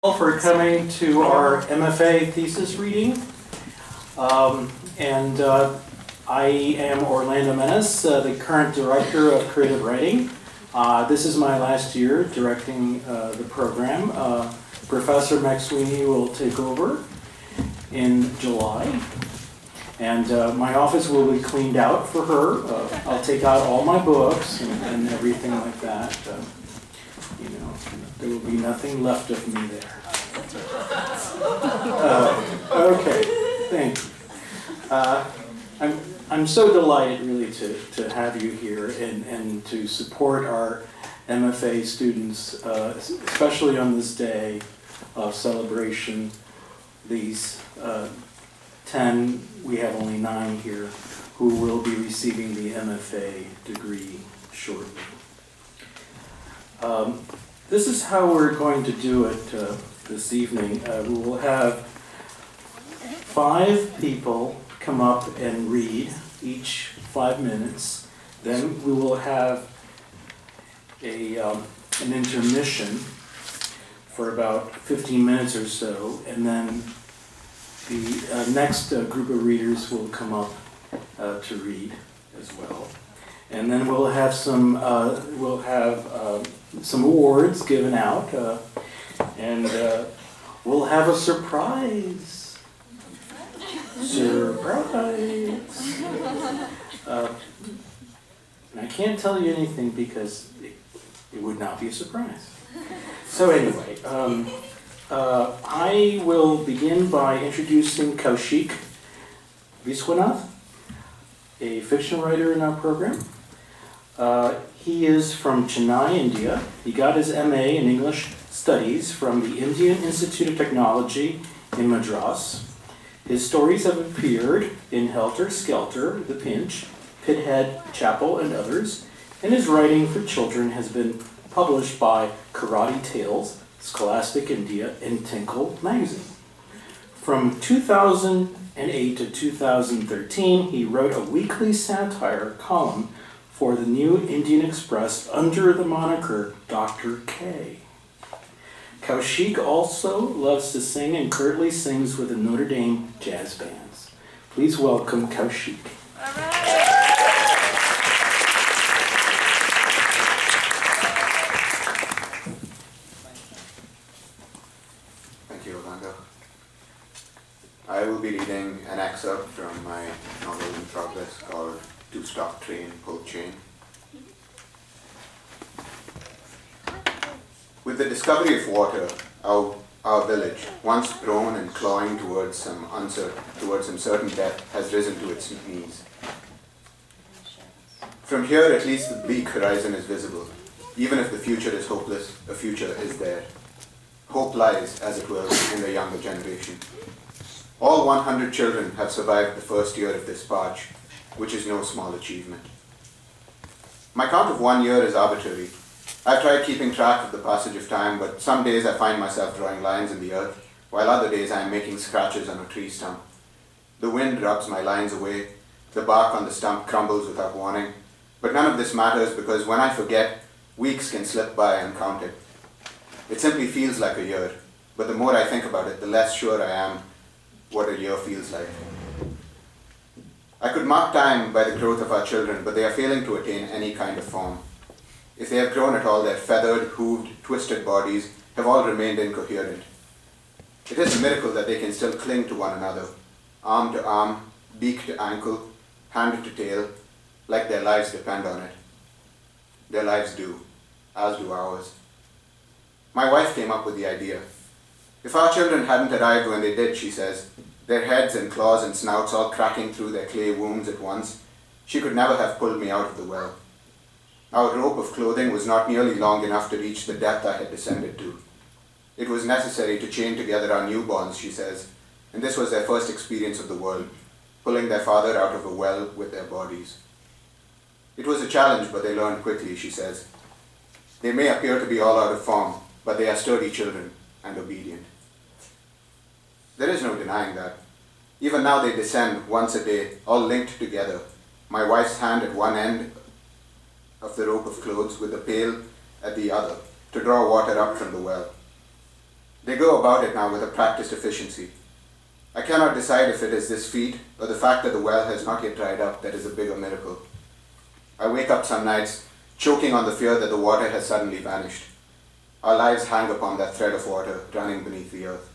All for coming to our MFA thesis reading. I am Orlando Menace, the current director of creative writing. This is my last year directing the program. Professor McSweeney will take over in July. And my office will be cleaned out for her. I'll take out all my books and everything like that. There will be nothing left of me there. Okay, thank you. I'm so delighted really to have you here and to support our MFA students, especially on this day of celebration. These 10, we have only 9 here, who will be receiving the MFA degree shortly. This is how we're going to do it this evening. We will have 5 people come up and read, each 5 minutes. Then we will have an intermission for about 15 minutes or so, and then the next group of readers will come up to read as well. And then we'll have some awards given out, and we'll have a surprise. Surprise! And I can't tell you anything because it would not be a surprise. So anyway, I will begin by introducing Kaushik Viswanath, a fiction writer in our program. He is from Chennai, India. He got his MA in English Studies from the Indian Institute of Technology in Madras. His stories have appeared in Helter Skelter, The Pinch, Pithead Chapel, and others, and his writing for children has been published by Karate Tales, Scholastic India, and Tinkle magazine. From 2008 to 2013, he wrote a weekly satire column for the New Indian Express under the moniker Dr. K. Kaushik also loves to sing and currently sings with the Notre Dame jazz bands. Please welcome Kaushik. All right. Thank you, Orlando. I will be reading an excerpt from my novel in progress called Two-Stop Train, Pull Chain. With the discovery of water, our village, once prone and clawing towards some certain death, has risen to its knees. From here, at least the bleak horizon is visible. Even if the future is hopeless, a future is there. Hope lies, as it were, in the younger generation. All 100 children have survived the first year of this march, which is no small achievement. My count of 1 year is arbitrary. I've tried keeping track of the passage of time, but some days I find myself drawing lines in the earth, while other days I am making scratches on a tree stump. The wind rubs my lines away, the bark on the stump crumbles without warning, but none of this matters because when I forget, weeks can slip by uncounted. It simply feels like a year, but the more I think about it, the less sure I am what a year feels like. I could mark time by the growth of our children, but they are failing to attain any kind of form. If they have grown at all, their feathered, hooved, twisted bodies have all remained incoherent. It is a miracle that they can still cling to one another, arm to arm, beak to ankle, hand to tail, like their lives depend on it. Their lives do, as do ours. My wife came up with the idea. If our children hadn't arrived when they did, she says, their heads and claws and snouts all cracking through their clay wombs at once, she could never have pulled me out of the well. Our rope of clothing was not nearly long enough to reach the depth I had descended to. It was necessary to chain together our newborns, she says, and this was their first experience of the world, pulling their father out of a well with their bodies. It was a challenge, but they learned quickly, she says. They may appear to be all out of form, but they are sturdy children and obedient. There is no denying that. Even now they descend once a day, all linked together, my wife's hand at one end of the rope of clothes with the pail at the other to draw water up from the well. They go about it now with a practiced efficiency. I cannot decide if it is this feat or the fact that the well has not yet dried up that is a bigger miracle. I wake up some nights choking on the fear that the water has suddenly vanished. Our lives hang upon that thread of water running beneath the earth.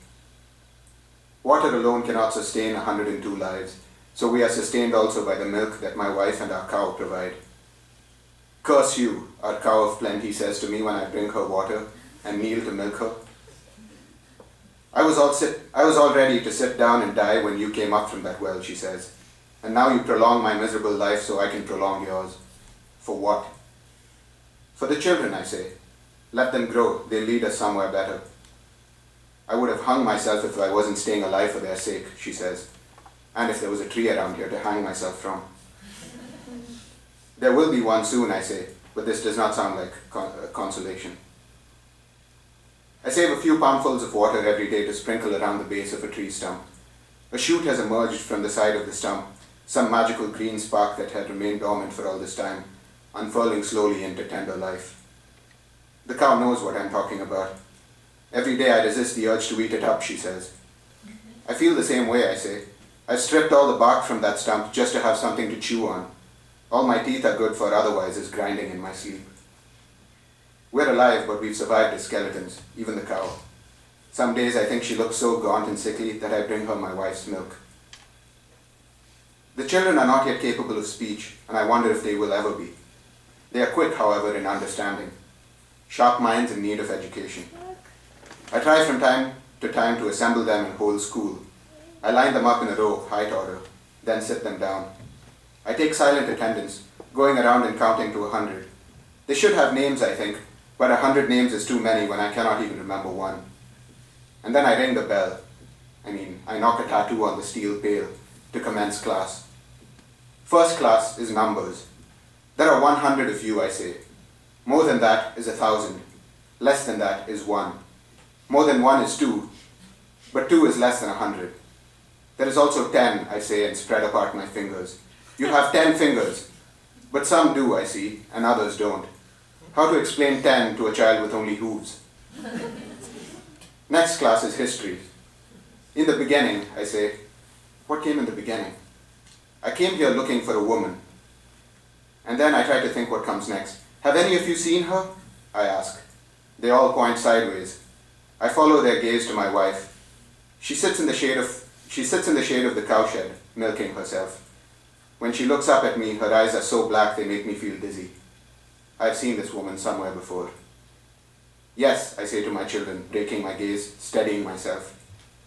Water alone cannot sustain 102 lives, so we are sustained also by the milk that my wife and our cow provide. Curse you, our cow of plenty says to me when I bring her water and kneel to milk her. I was all ready to sit down and die when you came up from that well, she says. And now you prolong my miserable life so I can prolong yours. For what? For the children, I say. Let them grow, they'll lead us somewhere better. I would have hung myself if I wasn't staying alive for their sake, she says. And if there was a tree around here to hang myself from. There will be one soon, I say, but this does not sound like consolation. I save a few palmfuls of water every day to sprinkle around the base of a tree stump. A shoot has emerged from the side of the stump, some magical green spark that had remained dormant for all this time, unfurling slowly into tender life. The cow knows what I'm talking about. Every day I resist the urge to eat it up, she says. I feel the same way, I say. I've stripped all the bark from that stump just to have something to chew on. All my teeth are good for otherwise is grinding in my sleep. We're alive, but we've survived as skeletons, even the cow. Some days I think she looks so gaunt and sickly that I bring her my wife's milk. The children are not yet capable of speech, and I wonder if they will ever be. They are quick, however, in understanding. Sharp minds in need of education. I try from time to assemble them in whole school. I line them up in a row, height order, then sit them down. I take silent attendance, going around and counting to 100. They should have names, I think, but 100 names is too many when I cannot even remember one. And then I ring the bell. I knock a tattoo on the steel pail to commence class. First class is numbers. There are 100 of you, I say. More than that is 1,000. Less than that is 1. More than 1 is 2, but 2 is less than 100. There is also 10, I say, and spread apart my fingers. You have 10 fingers, but some do, I see, and others don't. How to explain 10 to a child with only hooves? Next class is history. In the beginning, I say. What came in the beginning? I came here looking for a woman. And then I try to think what comes next. Have any of you seen her? I ask. They all point sideways. I follow their gaze to my wife. She sits in the shade of the cowshed, milking herself. When she looks up at me, her eyes are so black they make me feel dizzy. I've seen this woman somewhere before. Yes, I say to my children, breaking my gaze, steadying myself.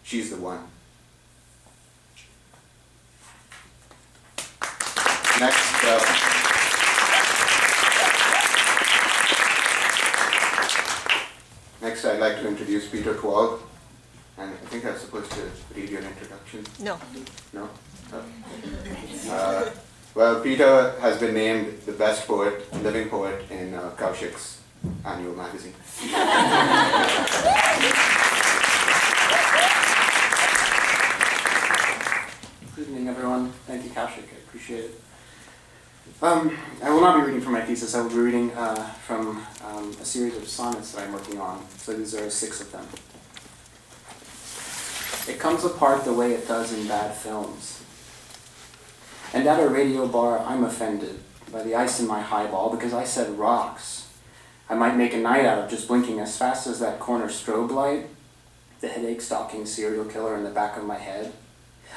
She's the one. Next, I'd like to introduce Peter Twall. And I think I'm supposed to read your introduction. No. No? Well, Peter has been named the best living poet in Kaushik's annual magazine. Good evening, everyone. Thank you, Kaushik. I appreciate it. I will not be reading from my thesis. I will be reading from a series of sonnets that I'm working on. So these are 6 of them. It comes apart the way it does in bad films. And at a radio bar, I'm offended by the ice in my highball because I said rocks. I might make a night out of just blinking as fast as that corner strobe light, the headache-stalking serial killer in the back of my head.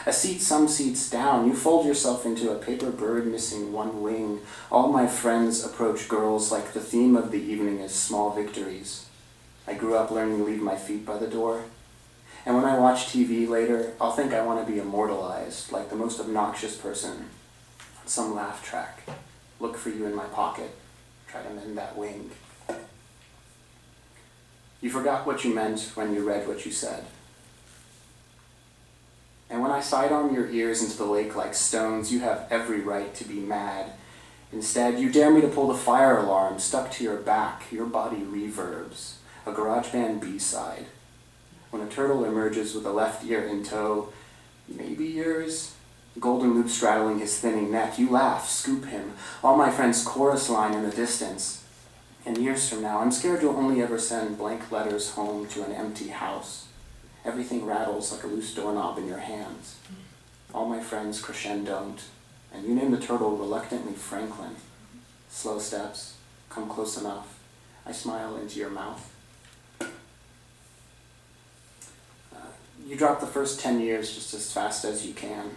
A seat some seats down, you fold yourself into a paper bird missing one wing. All my friends approach girls like the theme of the evening is small victories. I grew up learning to leave my feet by the door. And when I watch TV later, I'll think I want to be immortalized, like the most obnoxious person. Some laugh track. Look for you in my pocket. Try to mend that wing. You forgot what you meant when you read what you said. And when I sidearm your ears into the lake like stones, you have every right to be mad. Instead, you dare me to pull the fire alarm stuck to your back. Your body reverbs. A GarageBand B-side. When a turtle emerges with a left ear in tow, maybe yours, golden loop straddling his thinning neck, you laugh, scoop him. All my friends chorus line in the distance. And years from now, I'm scared you'll only ever send blank letters home to an empty house. Everything rattles like a loose doorknob in your hands. All my friends crescendoed, and you name the turtle reluctantly Franklin. Slow steps, come close enough. I smile into your mouth. You drop the first 10 years just as fast as you can.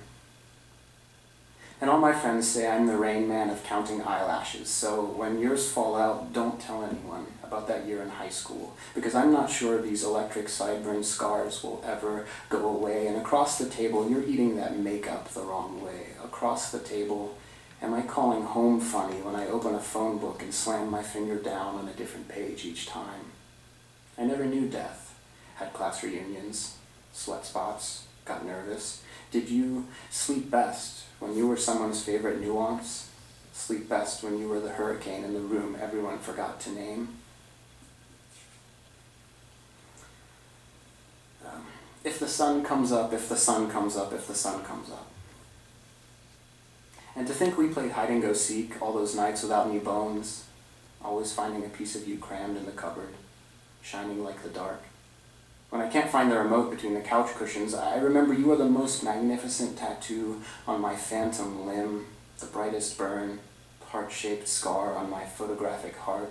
And all my friends say I'm the Rain Man of counting eyelashes, so when yours fall out, don't tell anyone about that year in high school, because I'm not sure these electric sideburn scars will ever go away. And across the table, you're eating that makeup the wrong way. Across the table, am I calling home funny when I open a phone book and slam my finger down on a different page each time? I never knew death. Had class reunions, sweat spots, got nervous. Did you sleep best when you were someone's favorite nuance? Sleep best when you were the hurricane in the room everyone forgot to name? If the sun comes up, if the sun comes up, if the sun comes up. And to think we played hide-and-go-seek all those nights without any bones, always finding a piece of you crammed in the cupboard, shining like the dark. When I can't find the remote between the couch cushions, I remember you were the most magnificent tattoo on my phantom limb, the brightest burn, heart-shaped scar on my photographic heart.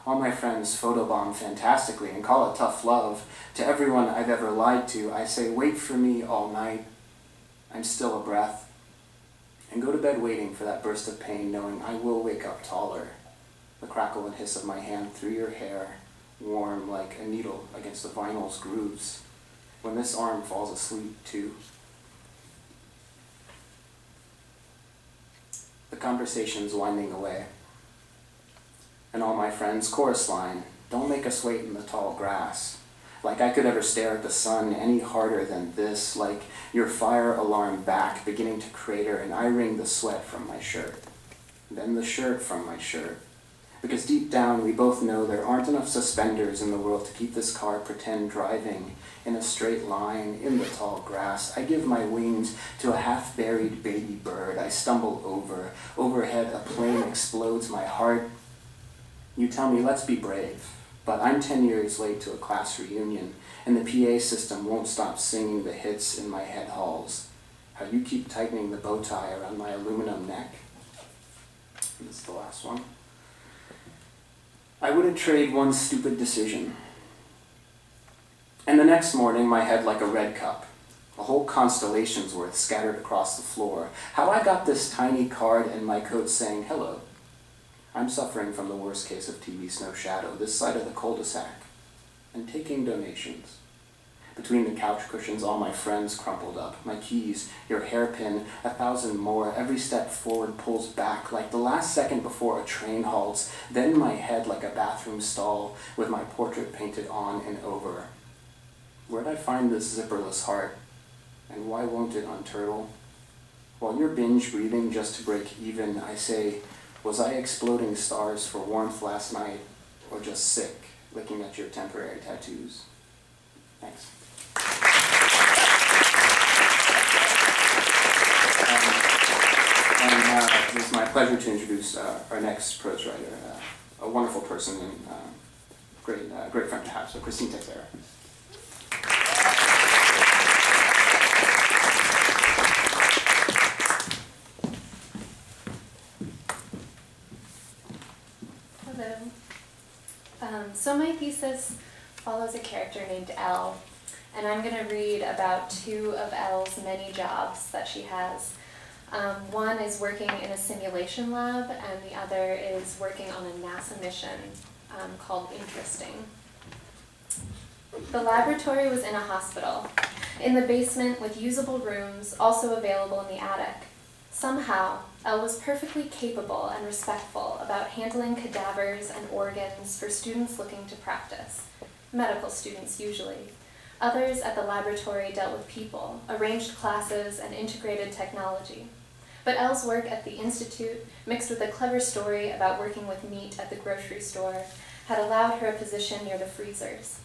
All my friends photobomb fantastically and call it tough love. To everyone I've ever lied to, I say, wait for me all night. I'm still a breath. And go to bed waiting for that burst of pain, knowing I will wake up taller. The crackle and hiss of my hand through your hair, warm like a needle against the vinyl's grooves, when this arm falls asleep too. The conversation's winding away. And all my friends chorus line, don't make us wait in the tall grass. Like I could ever stare at the sun any harder than this, like your fire alarm back beginning to crater and I wring the sweat from my shirt. Then the shirt from my shirt. Because deep down we both know there aren't enough suspenders in the world to keep this car pretend driving in a straight line in the tall grass. I give my wings to a half-buried baby bird. I stumble over. Overhead a plane explodes my heart. You tell me, let's be brave. But I'm 10 years late to a class reunion, and the PA system won't stop singing the hits in my head halls. How you keep tightening the bow tie around my aluminum neck. And this is the last one. I wouldn't trade one stupid decision. And the next morning, my head like a red cup. A whole constellation's worth scattered across the floor. How I got this tiny card in my coat saying, hello. I'm suffering from the worst case of TB snow shadow, this side of the cul-de-sac, and taking donations. Between the couch cushions, all my friends crumpled up. My keys, your hairpin, 1,000 more. Every step forward pulls back, like the last second before a train halts. Then my head like a bathroom stall, with my portrait painted on and over. Where'd I find this zipperless heart? And why won't it unturtle? While you're binge breathing just to break even, I say, was I exploding stars for warmth last night, or just sick, looking at your temporary tattoos? Thanks. And it is my pleasure to introduce our next prose writer, a wonderful person and great friend to have, so Christine Texera. So my thesis follows a character named Elle, and I'm going to read about two of Elle's many jobs that she has. One is working in a simulation lab, and the other is working on a NASA mission called Interesting. The laboratory was in a hospital, in the basement with usable rooms, also available in the attic. Somehow, Elle was perfectly capable and respectful about handling cadavers and organs for students looking to practice. Medical students, usually. Others at the laboratory dealt with people, arranged classes, and integrated technology. But Elle's work at the Institute, mixed with a clever story about working with meat at the grocery store, had allowed her a position near the freezers.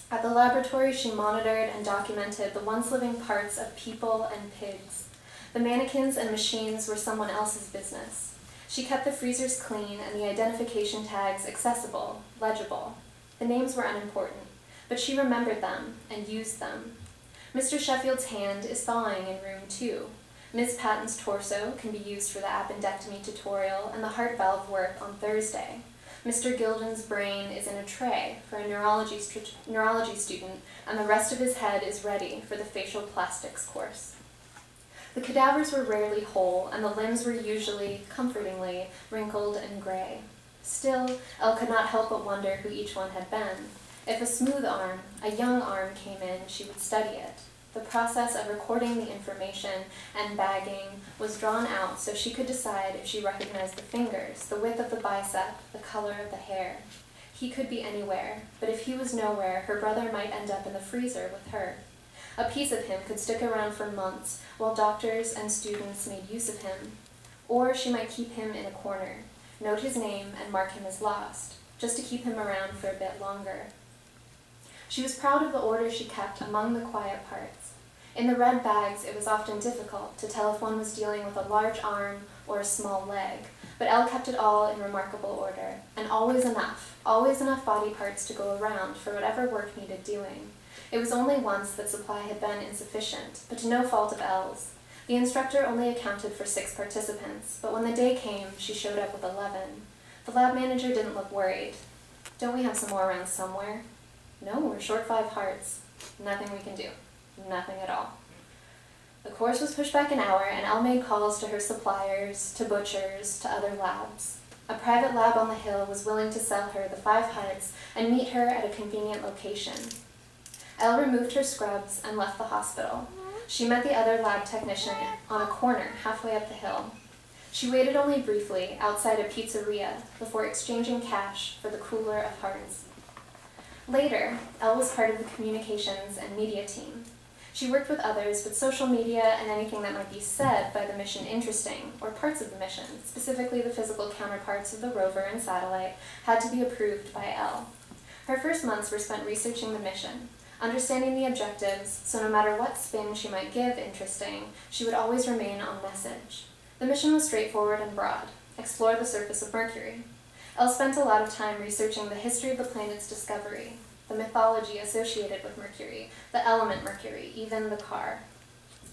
At the laboratory, she monitored and documented the once living parts of people and pigs. The mannequins and machines were someone else's business. She kept the freezers clean and the identification tags accessible, legible. The names were unimportant, but she remembered them and used them. Mr. Sheffield's hand is thawing in room 2. Ms. Patton's torso can be used for the appendectomy tutorial and the heart valve work on Thursday. Mr. Gilden's brain is in a tray for a neurology student, and the rest of his head is ready for the facial plastics course. The cadavers were rarely whole, and the limbs were usually, comfortingly, wrinkled and gray. Still, Elle could not help but wonder who each one had been. If a smooth arm, a young arm came in, she would study it. The process of recording the information and bagging was drawn out so she could decide if she recognized the fingers, the width of the bicep, the color of the hair. He could be anywhere, but if he was nowhere, her brother might end up in the freezer with her. A piece of him could stick around for months while doctors and students made use of him. Or she might keep him in a corner, note his name and mark him as lost, just to keep him around for a bit longer. She was proud of the order she kept among the quiet parts. In the red bags, it was often difficult to tell if one was dealing with a large arm or a small leg, but Elle kept it all in remarkable order, and always enough body parts to go around for whatever work needed doing. It was only once that supply had been insufficient, but to no fault of Elle's. The instructor only accounted for 6 participants, but when the day came, she showed up with 11. The lab manager didn't look worried. "Don't we have some more around somewhere?" "No, we're short 5 hearts. Nothing we can do. Nothing at all." The course was pushed back an hour, and Elle made calls to her suppliers, to butchers, to other labs. A private lab on the hill was willing to sell her the 5 hearts and meet her at a convenient location. Elle removed her scrubs and left the hospital. She met the other lab technician on a corner halfway up the hill. She waited only briefly outside a pizzeria before exchanging cash for the cooler of hearts. Later, Elle was part of the communications and media team. She worked with others, but social media and anything that might be said by the mission interesting, or parts of the mission, specifically the physical counterparts of the rover and satellite, had to be approved by Elle. Her first months were spent researching the mission, understanding the objectives, so no matter what spin she might give interesting, she would always remain on message. The mission was straightforward and broad: explore the surface of Mercury. Elle spent a lot of time researching the history of the planet's discovery, the mythology associated with Mercury, the element Mercury, even the car.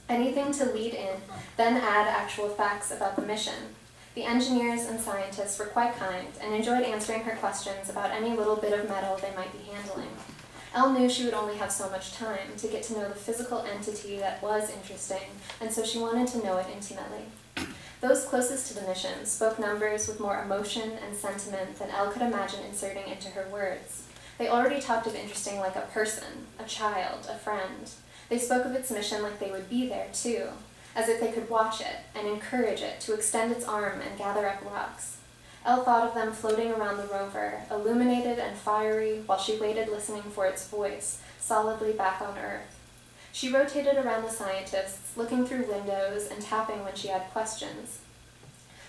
Anything to lead in, then add actual facts about the mission. The engineers and scientists were quite kind and enjoyed answering her questions about any little bit of metal they might be handling. Elle knew she would only have so much time to get to know the physical entity that was interesting, and so she wanted to know it intimately. Those closest to the mission spoke numbers with more emotion and sentiment than Elle could imagine inserting into her words. They already talked of interesting like a person, a child, a friend. They spoke of its mission like they would be there too, as if they could watch it and encourage it to extend its arm and gather up rocks. Elle thought of them floating around the rover, illuminated and fiery, while she waited listening for its voice, solidly back on Earth. She rotated around the scientists, looking through windows and tapping when she had questions.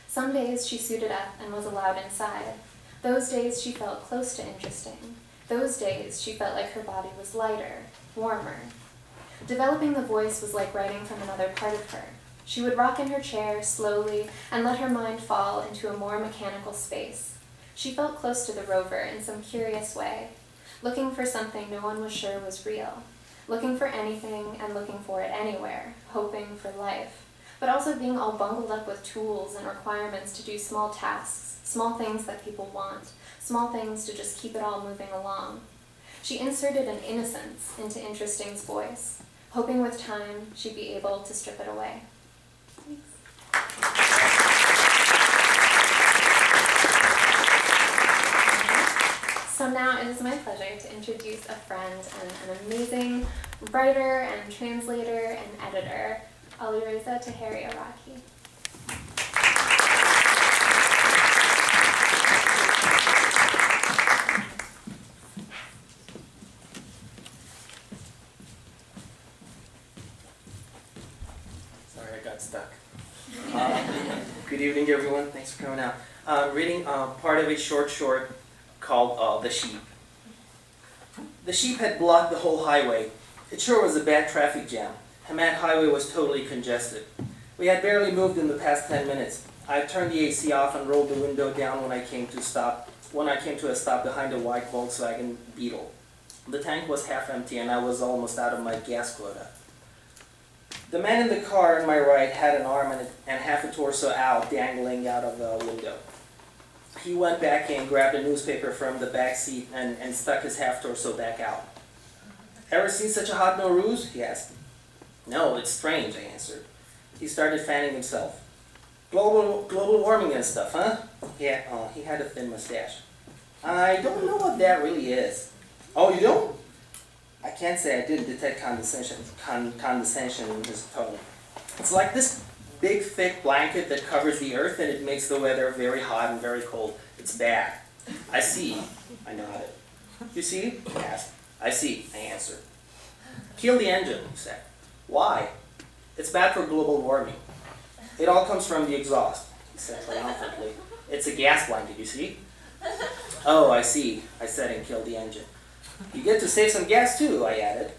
Some days she suited up and was allowed inside. Those days she felt close to interesting. Those days she felt like her body was lighter, warmer. Developing the voice was like writing from another part of her. She would rock in her chair slowly and let her mind fall into a more mechanical space. She felt close to the rover in some curious way, looking for something no one was sure was real, looking for anything and looking for it anywhere, hoping for life, but also being all bungled up with tools and requirements to do small tasks, small things that people want, small things to just keep it all moving along. She inserted an innocence into Interesting's voice, hoping with time she'd be able to strip it away. So now it is my pleasure to introduce a friend and an amazing writer and translator and editor, Alireza Taheri Araki. Sorry, I got stuck. Good evening, everyone. Thanks for coming out. Reading part of a short called The Sheep. The sheep had blocked the whole highway. It sure was a bad traffic jam. Hamad Highway was totally congested. We had barely moved in the past 10 minutes. I turned the AC off and rolled the window down when I came to a stop behind a white Volkswagen Beetle. The tank was half empty and I was almost out of my gas quota. The man in the car on my right had an arm and half a torso out dangling out of the window. He went back in, grabbed a newspaper from the back seat and stuck his half torso back out. "Ever seen such a hot nose?" he asked. "No, it's strange," I answered. He started fanning himself. Global warming and stuff, huh?" He had a thin mustache. "I don't know what that really is." "Oh, you don't?" I can't say I didn't detect condescension in his tone. "It's like this big, thick blanket that covers the earth and it makes the weather very hot and very cold. It's bad." "I see," I nodded. "You see?" he asked. "I see," I answered. "Kill the engine," he said. "Why?" "It's bad for global warming. It all comes from the exhaust," he said triumphantly. "It's a gas blanket, you see?" "Oh, I see," I said, and killed the engine. "You get to save some gas too," I added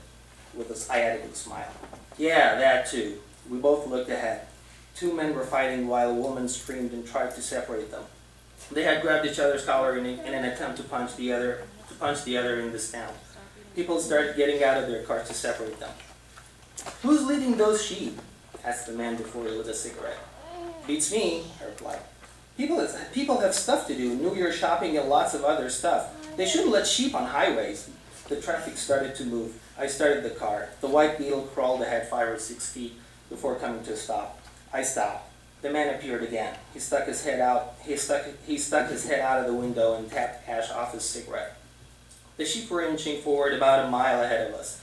with a smile. "Yeah, that too." We both looked ahead. Two men were fighting while a woman screamed and tried to separate them. They had grabbed each other's collar in an attempt to punch the other in this town. People started getting out of their cars to separate them. "Who's leading those sheep?" asked the man before he lit a cigarette. "Beats me," I replied. People have stuff to do, New Year shopping and lots of other stuff. They shouldn't let sheep on highways." The traffic started to move. I started the car. The white Beetle crawled ahead 5 or 6 feet before coming to a stop. I stopped. The man appeared again. He stuck his head out of the window and tapped ash off his cigarette. The sheep were inching forward about a mile ahead of us.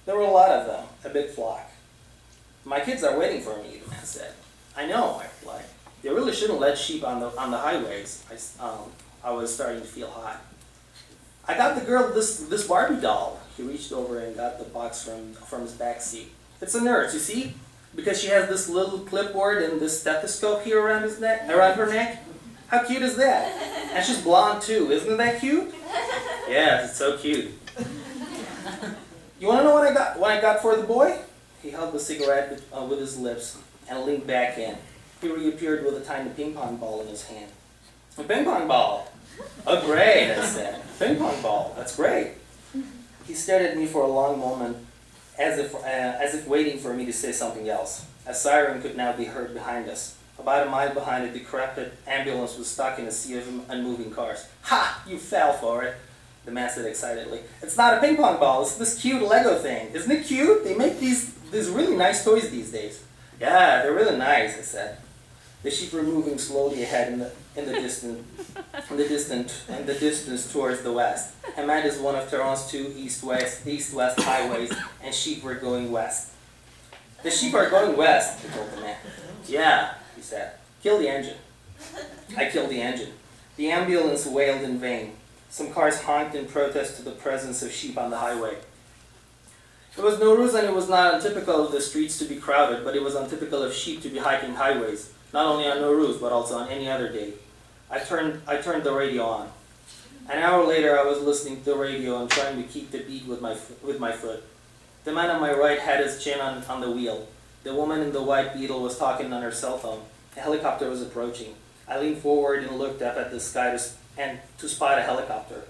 There were a lot of them, a big flock. "My kids are waiting for me," the man said. "I know," I replied. "They really shouldn't let sheep on the highways." I was starting to feel hot. "I got the girl this Barbie doll." He reached over and got the box from his back seat. "It's a nurse, you see? Because she has this little clipboard and this stethoscope here around her neck. How cute is that? And she's blonde too. Isn't that cute?" "Yes, it's so cute." "You want to know what I got for the boy?" He held the cigarette with his lips and leaned back in. He reappeared with a tiny ping pong ball in his hand. "A ping pong ball? Oh, great," I said. "Ping pong ball, that's great." He stared at me for a long moment, as if waiting for me to say something else. A siren could now be heard behind us. About a mile behind, a decrepit ambulance was stuck in a sea of unmoving cars. "Ha! You fell for it," the man said excitedly. "It's not a ping pong ball, it's this cute Lego thing. Isn't it cute? They make these really nice toys these days." "Yeah, they're really nice," I said. The sheep were moving slowly ahead in the distance towards the west. Hamad is one of Tehran's 2 east-west highways, and sheep were going west. "The sheep are going west," I told the man. "Yeah," he said. "Kill the engine." I killed the engine. The ambulance wailed in vain. Some cars honked in protest to the presence of sheep on the highway. It was Nowruz, and it was not untypical of the streets to be crowded, but it was untypical of sheep to be hiking highways, not only on Nowruz, but also on any other day. I turned the radio on. An hour later, I was listening to the radio and trying to keep the beat with my foot. The man on my right had his chin on the wheel. The woman in the white Beetle was talking on her cell phone. A helicopter was approaching. I leaned forward and looked up at the sky to spot a helicopter.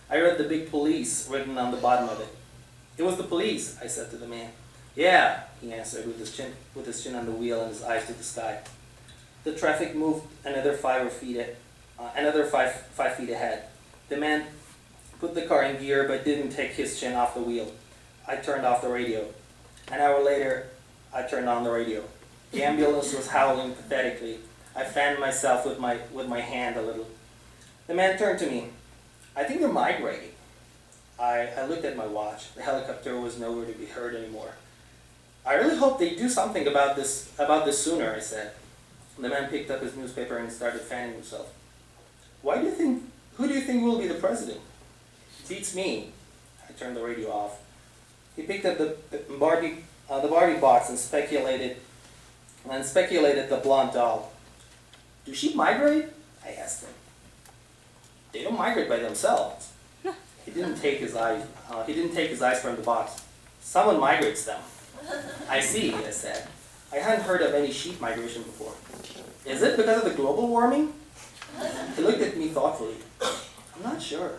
I read the big police written on the bottom of it. "It was the police," I said to the man. "Yeah," he answered with his chin on the wheel and his eyes to the sky. The traffic moved another 5 feet ahead. The man put the car in gear but didn't take his chin off the wheel. I turned off the radio. An hour later, I turned on the radio. The ambulance was howling pathetically. I fanned myself with my hand a little. The man turned to me. "I think they're migrating." I looked at my watch. The helicopter was nowhere to be heard anymore. "I really hope they do something about this sooner," I said. The man picked up his newspaper and started fanning himself. Who do you think will be the president?" "Beats me." I turned the radio off. He picked up the Barbie box and speculated the blonde doll. "Do sheep migrate?" I asked him. "They don't migrate by themselves." He didn't take his eyes from the box. "Someone migrates them." "I see," I said. I hadn't heard of any sheep migration before. Is it because of the global warming? He looked at me thoughtfully. I'm not sure.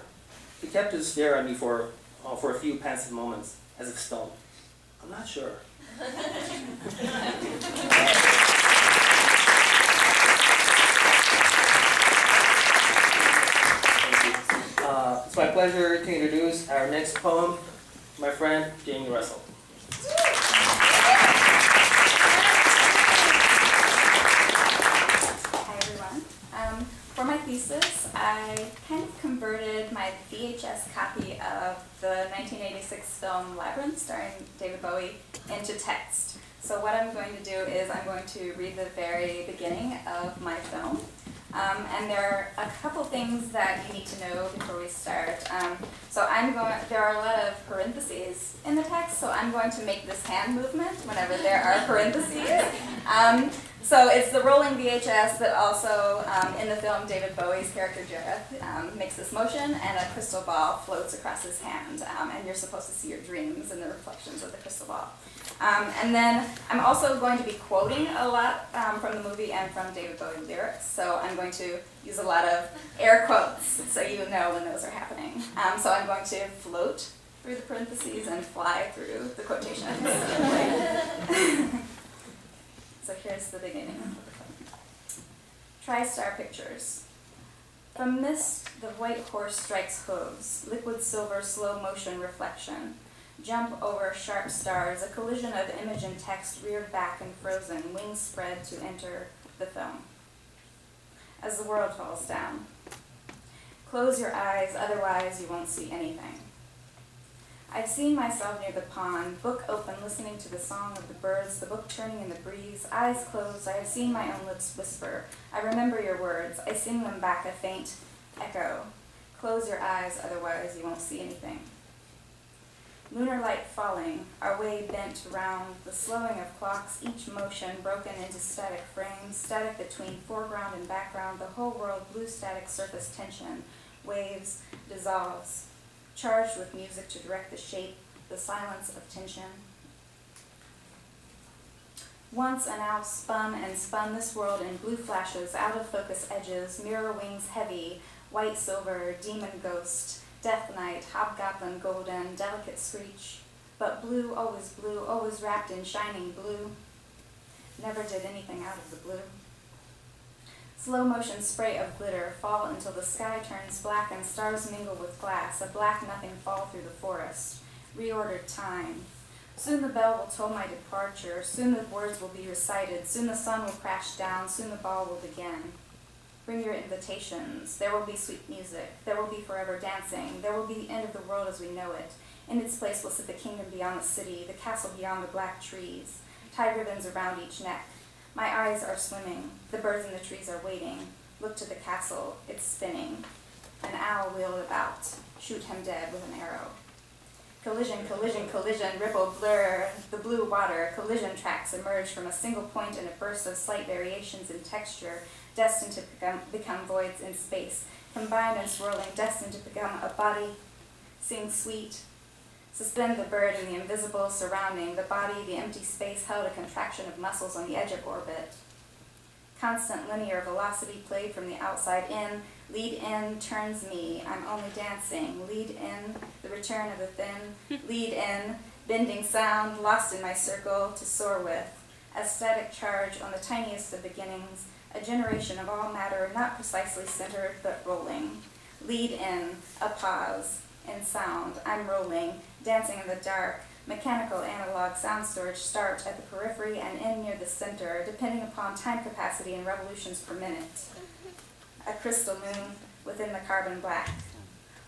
He kept to stare at me for a few pensive moments, as if stoned. I'm not sure. It's my pleasure to introduce our next poem, my friend Jamie Russell. Hi everyone. For my thesis, I kind of converted my VHS copy of the 1986 film Labyrinth, starring David Bowie, into text. So what I'm going to do is I'm going to read the very beginning of my film. And there are a couple things that you need to know before we start. There are a lot of parentheses in the text, so I'm going to make this hand movement whenever there are parentheses. So it's the rolling VHS, but also in the film, David Bowie's character Jareth makes this motion, and a crystal ball floats across his hand, and you're supposed to see your dreams and the reflections of the crystal ball. And then I'm also going to be quoting a lot from the movie and from David Bowie lyrics, so I'm going to use a lot of air quotes so you know when those are happening. So I'm going to float through the parentheses and fly through the quotations. So here's the beginning. TriStar Pictures. From mist, the white horse strikes hooves, liquid silver slow motion reflection. Jump over sharp stars, a collision of image and text reared back and frozen, wings spread to enter the film. As the world falls down. Close your eyes, otherwise you won't see anything. I've seen myself near the pond, book open, listening to the song of the birds, the book turning in the breeze, eyes closed, I have seen my own lips whisper. I remember your words, I sing them back a faint echo. Close your eyes, otherwise you won't see anything. Lunar light falling, our way bent round, the slowing of clocks, each motion broken into static frames, static between foreground and background, the whole world blue static surface tension, waves, dissolves. Charged with music to direct the shape, the silence of tension. Once an owl spun and spun this world in blue flashes, out of focus edges, mirror wings heavy, white silver, demon ghost, death night, hobgoblin golden, delicate screech. But blue, always wrapped in shining blue. Never did anything out of the blue. Slow motion spray of glitter fall until the sky turns black and stars mingle with glass, a black nothing fall through the forest. Reordered time. Soon the bell will toll my departure, soon the words will be recited, soon the sun will crash down, soon the ball will begin. Bring your invitations. There will be sweet music. There will be forever dancing. There will be the end of the world as we know it. In its place will sit the kingdom beyond the city, the castle beyond the black trees, tie ribbons around each neck. My eyes are swimming. The birds in the trees are waiting. Look to the castle. It's spinning. An owl wheeled about. Shoot him dead with an arrow. Collision, collision, collision, ripple, blur, the blue water. Collision tracks emerge from a single point in a burst of slight variations in texture, destined to become voids in space, combined and swirling, destined to become a body. Sing sweet. Suspend the bird in the invisible surrounding, the body, the empty space held a contraction of muscles on the edge of orbit. Constant linear velocity played from the outside in, lead in, turns me, I'm only dancing, lead in, the return of the thin, lead in, bending sound, lost in my circle, to soar with, a static charge on the tiniest of beginnings, a generation of all matter, not precisely centered, but rolling. Lead in, a pause, in sound, I'm rolling, dancing in the dark, mechanical analog sound storage start at the periphery and end near the center, depending upon time capacity and revolutions per minute. A crystal moon within the carbon black.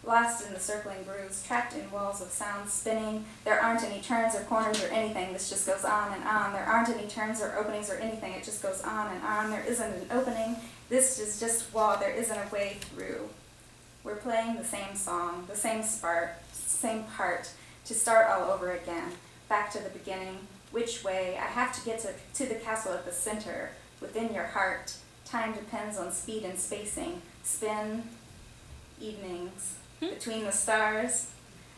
Lost in the circling grooves, trapped in walls of sound spinning. There aren't any turns or corners or anything, this just goes on and on. There aren't any turns or openings or anything, it just goes on and on. There isn't an opening, this is just wall, there isn't a way through. We're playing the same song, the same part, to start all over again, back to the beginning. Which way? I have to get to the castle at the center, within your heart. Time depends on speed and spacing. Spin, evenings, between the stars,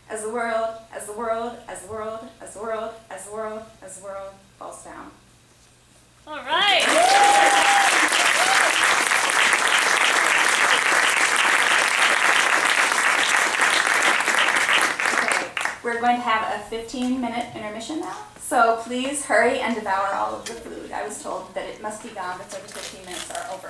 as the world falls down. All right. a 15-minute intermission now. So please hurry and devour all of the food. I was told that it must be gone before the 15 minutes are over.